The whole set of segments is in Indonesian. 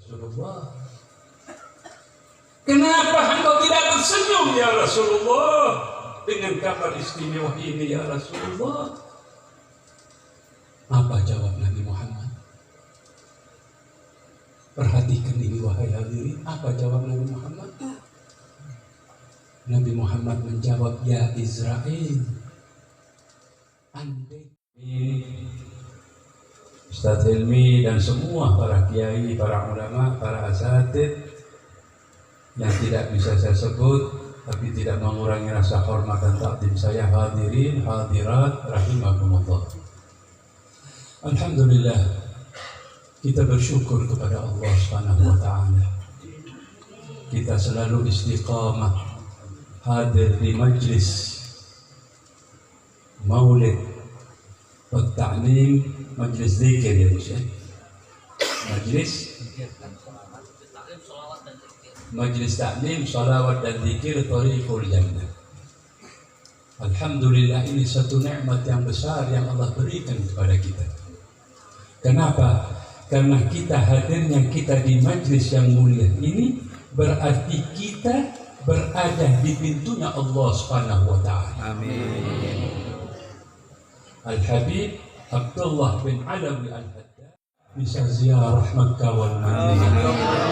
Rasulullah, kenapa engkau tidak tersenyum ya Rasulullah dengan kabar istimewa ini ya Rasulullah? Apa jawab Nabi Muhammad? Perhatikan ini wahai hadirin, apa jawab Nabi Muhammad? Nabi Muhammad menjawab, ya Israel, andai Ustaz Hilmi dan semua para kiai, para ulama, para asatid yang tidak bisa saya sebut, tapi tidak mengurangi rasa hormat dan takdim saya, hadirin, hadirat, rahimakumullah. Alhamdulillah, kita bersyukur kepada Allah Subhanahu wa ta'ala. Kita selalu istiqamah hadir di majlis maulid wa ta'lim, majlis zikir ya Gus ya. Majlis ta'lim, salawat dan zikir, thariqul jannah. Alhamdulillah, ini satu nikmat yang besar yang Allah berikan kepada kita. Kenapa? Karena kita hadirnya kita di majlis yang mulia ini berarti kita berada di pintunya Allah Subhanahu wa ta'ala. Amin. Al-Habib Abdullah bin Alawi Al-Haddad bisa ziarah Makkah wal Madinah.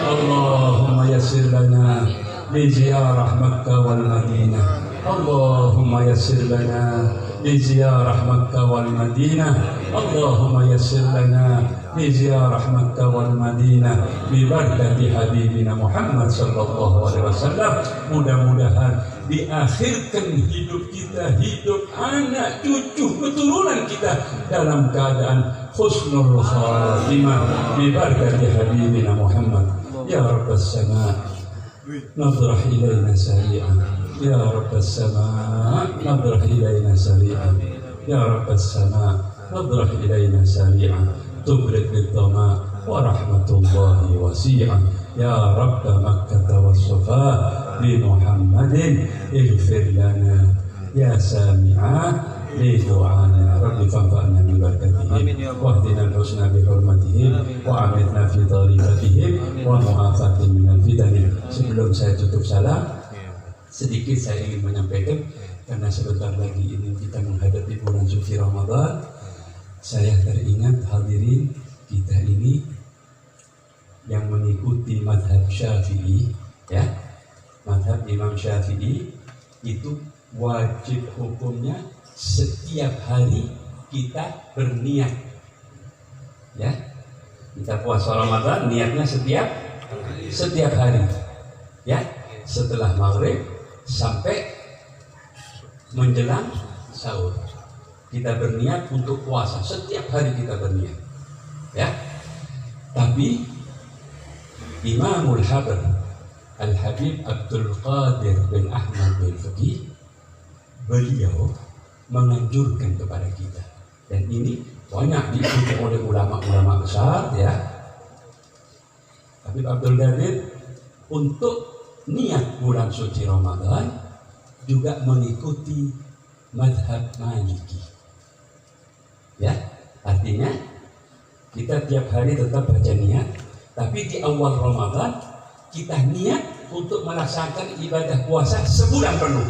Allahumma yassir lana li ziarah Makkah wal Madinah. Allahumma yassir lana li ziarah Makkah wal Madinah. Allahumma yassir lana li ziarah Makkah wal Madinah bi barakati habibina Muhammad sallallahu alaihi wasallam. Mudah-mudahan diakhirkan hidup kita, hidup anak cucu keturunan kita dalam keadaan husnul khatimah bi barakati habibina Muhammad. Ya Rabbas sama nadrah ilaina sari'an. Ya Rabbas sama nadrah ilaina sari'an. Ya Rabbas sama nadrah ilaina sari'an. Tubrik bid-dhama wa rahmatullahi wasi'an. Ya Rabb Makkah was-Safa bi Muhammadin ighfir lana ya sami'a li du'ana. Rabbi fanfa'na bi barakatihim wahdina al-husna bi hurmatihim wa amitna fi tariqatihim wa mu'afatin minal fitani. Sebelum saya tutup salam, sedikit saya ingin menyampaikan, karena sebentar lagi ini kita menghadapi bulan suci Ramadan. Saya teringat hadirin, kita ini yang mengikuti madhab Syafi'i, ya, madhab Imam Syafi'i itu wajib hukumnya setiap hari kita berniat, ya. Kita puasa Ramadan niatnya setiap hari, ya, setelah maghrib sampai menjelang sahur. Kita berniat untuk puasa, setiap hari kita berniat, ya. Tapi Imamul Habr Al-Habib Abdul Qadir bin Ahmad bin Faqih, beliau menganjurkan kepada kita, dan ini banyak diikuti oleh ulama-ulama besar, ya. Habib Abdul Qadir untuk niat bulan suci Ramadan juga mengikuti madhab Maliki, ya. Artinya kita tiap hari tetap baca niat, tapi di awal Ramadan kita niat untuk melaksanakan ibadah puasa sebulan penuh.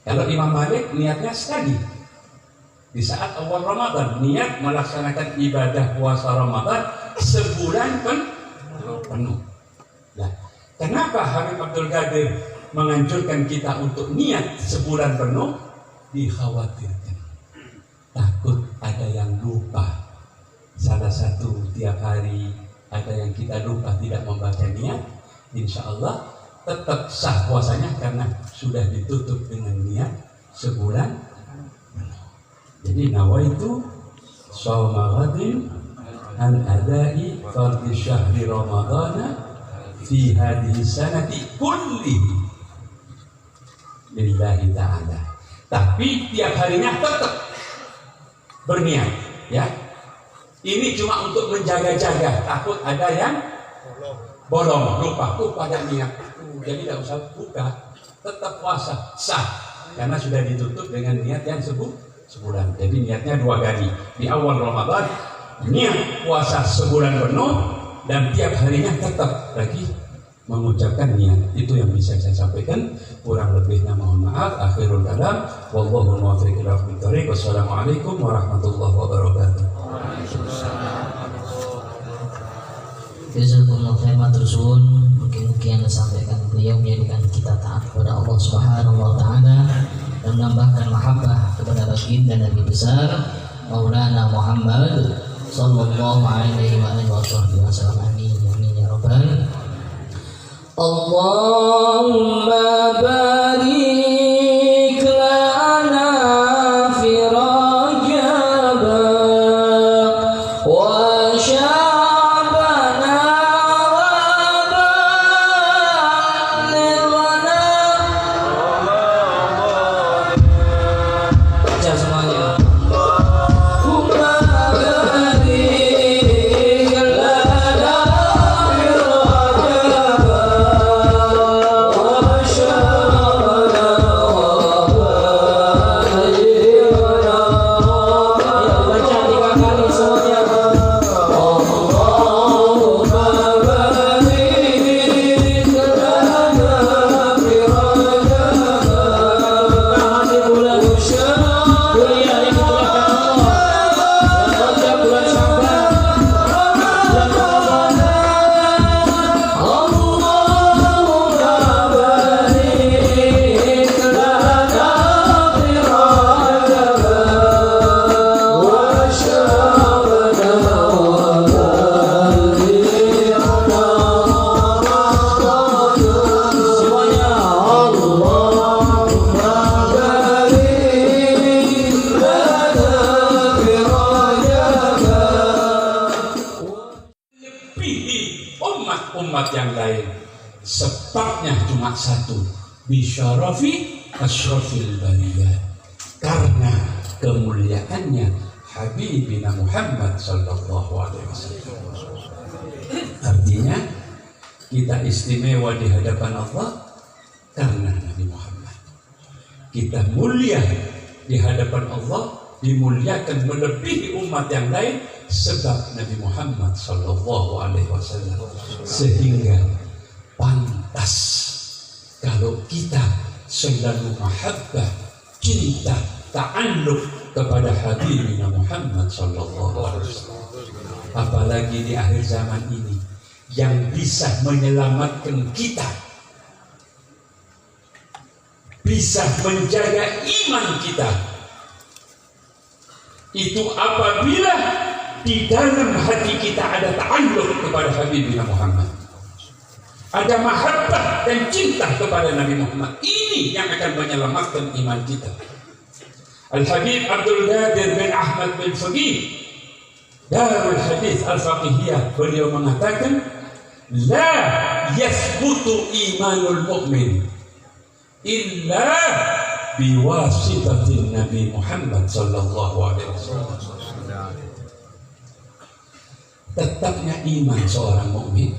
Kalau Imam Malik niatnya sekali di saat awal Ramadan, niat melaksanakan ibadah puasa Ramadan sebulan penuh. Nah, kenapa Habib Abdul Qadir menganjurkan kita untuk niat sebulan penuh? Dikhawatirkan takut ada yang lupa. Salah satu tiap hari ada yang kita lupa tidak membaca niat, insya Allah tetap sah puasanya karena sudah ditutup dengan niat sebulan penuh. Jadi nawaitu shauma ghadin an adai fardhi syahri ramadhana fi hadhihi sanati kullihi lillahi ta'ala. Tapi tiap harinya tetap berniat, ya. Ini cuma untuk menjaga-jaga, takut ada yang bolong, lupa pada niat. Jadi tidak usah buka, tetap puasa sah karena sudah ditutup dengan niat yang sebulan. Jadi niatnya 2 kali. Di awal Ramadan niat puasa sebulan penuh, dan tiap harinya tetap lagi mengucapkan niat. Itu yang bisa saya sampaikan. Kurang lebihnya mohon maaf. Akhirul kalam, wallahu muwaffiq ila aqwamit thoriq. Wassalamualaikum warahmatullahi wabarakatuh. Jazakumullah khairan matursun. Mungkin yang disampaikan beliau menjadikan kita taat kepada Allah Subhanahu wa taala dan menambahkan mahabbah kepada baginda Nabi besar Maulana Muhammad sallallahu alaihi wasallam. Amin amin ya rabbal. Allahumma barik lana fi Rajab wa umat yang lain. Sebabnya cuma satu, bisyarafi asyrafil bariyah, karena kemuliaannya Habibina Muhammad sallallahu alaihi wasallam. Artinya kita istimewa di hadapan Allah karena Nabi Muhammad. Kita mulia di hadapan Allah, dimuliakan melebihi umat yang lain sebab Nabi Muhammad sallallahu alaihi wasallam. Sehingga pantas kalau kita selalu mahabbah, cinta, ta'alluq kepada Habibina Muhammad sallallahu alaihi wasallam. Apalagi di akhir zaman ini yang bisa menyelamatkan kita, bisa menjaga iman kita, itu apabila di dalam hati kita ada ta'alluq kepada Habibina Muhammad, ada mahabbah dan cinta kepada Nabi Muhammad. Ini yang akan menyelamatkan iman kita. Al-Habib Abdul Qadir bin Ahmad bin Faqih, Darul Hadis Al-Faqihiyah, beliau mengatakan, la yathbutu imanul mu'min illa biwasitatin Nabi Muhammad sallallahu alaihi wasallam. Tetapnya iman seorang mukmin,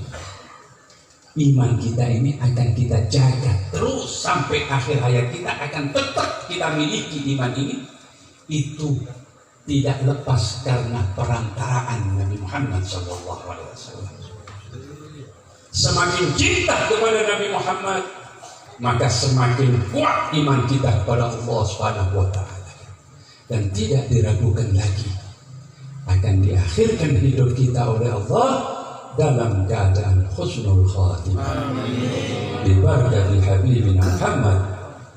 iman kita ini akan kita jaga terus sampai akhir hayat kita, akan tetap kita miliki iman ini. Itu tidak lepas karena perantaraan Nabi Muhammad sallallahu alaihi wasallam. Semakin cinta kepada Nabi Muhammad, maka semakin kuat iman kita kepada Allah Subhanahu wa taala, dan tidak diragukan lagi akan diakhirkan hidup kita oleh Allah dalam keadaan husnul khatimah. Bi barakati Habibina Muhammad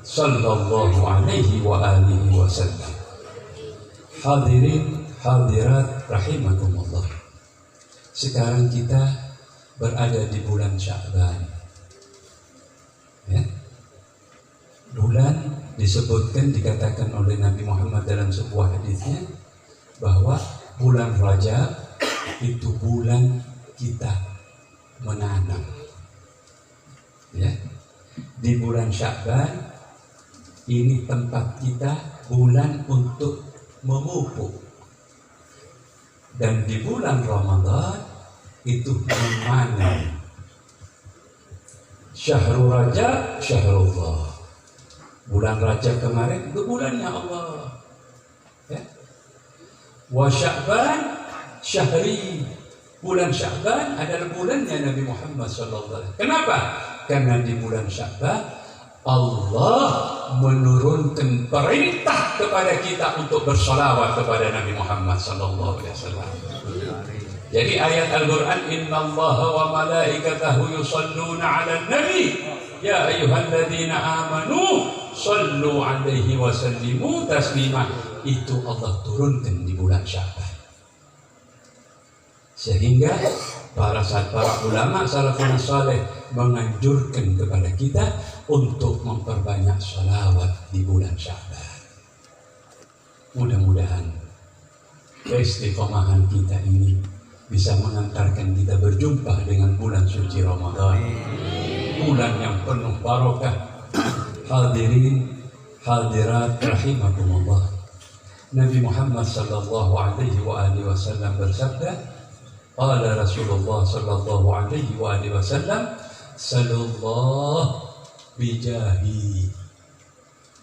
sallallahu alaihi wa alihi wasallam. Hadirin hadirat rahimakumullah. Sekarang kita berada di bulan Sya'ban. Ya. Bulan disebutkan, dikatakan oleh Nabi Muhammad dalam sebuah hadisnya bahwa bulan Rajab itu bulan kita menanam. Ya. Di bulan Sya'ban ini tempat kita, bulan untuk memupuk. Dan di bulan Ramadan itu memanen. Syahrul Rajab, Syahrullah. Bulan Rajab kemarin itu bulannya Allah. Ya. Wa Sya'ban, Syahri. Bulan Sya'ban adalah bulannya Nabi Muhammad SAW. Kenapa? Karena di bulan Sya'ban Allah menurunkan perintah kepada kita untuk bersalawat kepada Nabi Muhammad SAW. Jadi ayat Al-Quran, Innallaha wa malaikatahu yusalluna ala nabi ya ayyuhalladzina amanu sallu alaihi wa sallimu taslima. Itu Allah turunkan di bulan Sya'ban. Sehingga para ulama salafun saleh menganjurkan kepada kita untuk memperbanyak salawat di bulan Sya'ban. Mudah-mudahan keistiqomahan kita ini bisa mengantarkan kita berjumpa dengan bulan suci Ramadan, bulan yang penuh barokah. Hadirin hadirat rahimakumullah, Nabi Muhammad sallallahu alaihi wasallam bersabda, qala Rasulullah sallallahu alaihi wasallam, sallallahu bijahi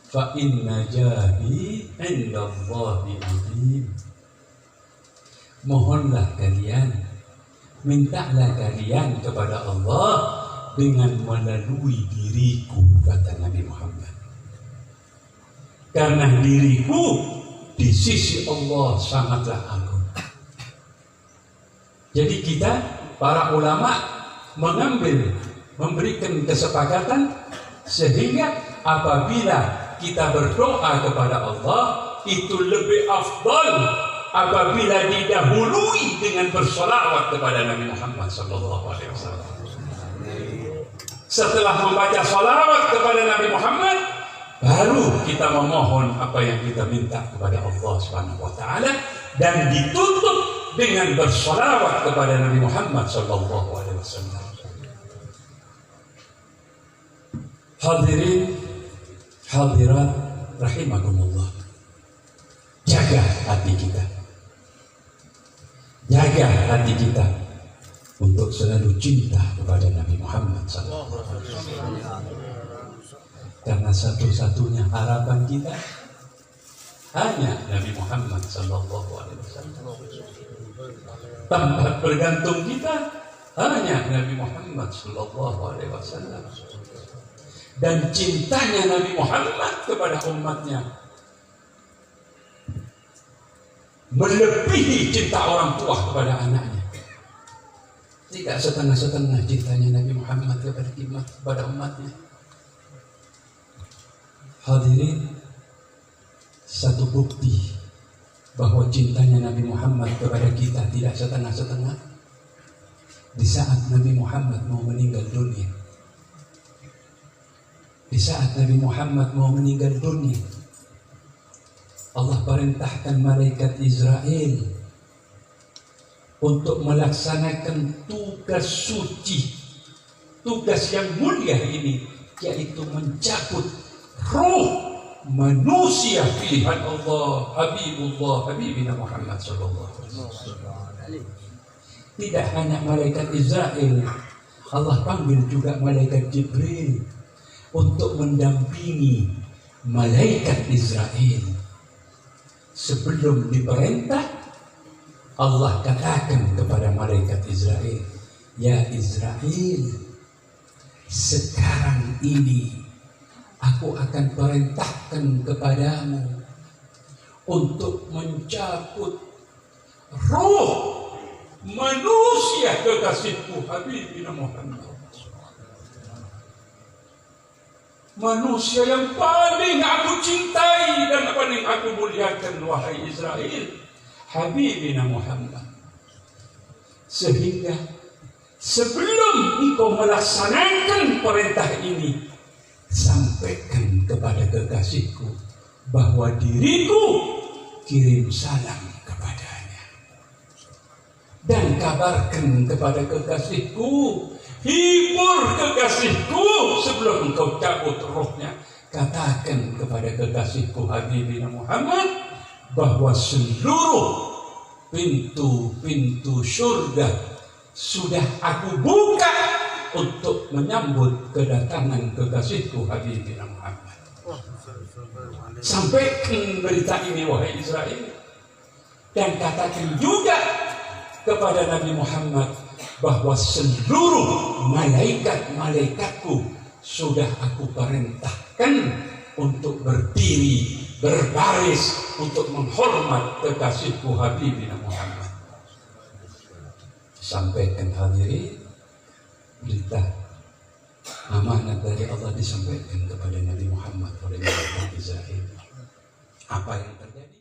fa inna jahi indallahi azim. Mohonlah kalian, mintalah kalian kepada Allah dengan melalui diriku, kata Nabi Muhammad. Karena diriku di sisi Allah sangatlah agung. Jadi kita, para ulama memberikan kesepakatan sehingga apabila kita berdoa kepada Allah itu lebih afdal apabila didahului dengan bersolawat kepada Nabi Muhammad SAW. Setelah membaca solawat kepada Nabi Muhammad, baru kita memohon apa yang kita minta kepada Allah Subhanahu wa Ta'ala, dan ditutup dengan bersolawat kepada Nabi Muhammad SAW. Hadirin hadirat rahimakumullah, jaga hati kita, jaga hati kita untuk selalu cinta kepada Nabi Muhammad SAW. Karena satu-satunya harapan kita hanya Nabi Muhammad SAW. Tempat bergantung kita hanya Nabi Muhammad SAW. Dan cintanya Nabi Muhammad kepada umatnya melebihi cinta orang tua kepada anaknya. Tidak setengah-setengah cintanya Nabi Muhammad kepada umatnya. Hadirin, satu bukti bahwa cintanya Nabi Muhammad kepada kita tidak setengah-setengah, di saat Nabi Muhammad mau meninggal dunia. Di saat Nabi Muhammad mau meninggal dunia, Allah perintahkan malaikat Israel untuk melaksanakan tugas suci, tugas yang mulia ini, yaitu mencabut ruh manusia pilihan Allah, Habibina Muhammad SAW. Tidak hanya malaikat Israel, Allah panggil juga malaikat Jibril untuk mendampingi malaikat Israel. Sebelum diperintah, Allah katakan kepada malaikat Israel, ya Israel, sekarang ini aku akan perintahkan kepadamu untuk mencabut ruh manusia kekasihku Habibina Muhammad. Manusia yang paling aku cintai dan paling aku muliakan, wahai Israel, Habibina Muhammad. Sehingga sebelum engkau melaksanakan perintah ini, sampaikan kepada kekasihku bahwa diriku kirim salam kepadanya, dan kabarkan kepada kekasihku, hibur kekasihku sebelum engkau cabut rohnya. Katakan kepada kekasihku Habibina Muhammad bahwa seluruh pintu-pintu surga sudah aku buka untuk menyambut kedatangan kekasihku Habibina Muhammad. Sampaikan berita ini wahai Israel, dan katakan juga kepada Nabi Muhammad bahwa seluruh malaikat-malaikatku sudah aku perintahkan untuk berdiri berbaris untuk menghormat kekasihku Habibina Muhammad. Sampaikan hadirin, berita amanat dari Allah disampaikan kepada Nabi Muhammad oleh Nabi Zahid. Apa yang terjadi?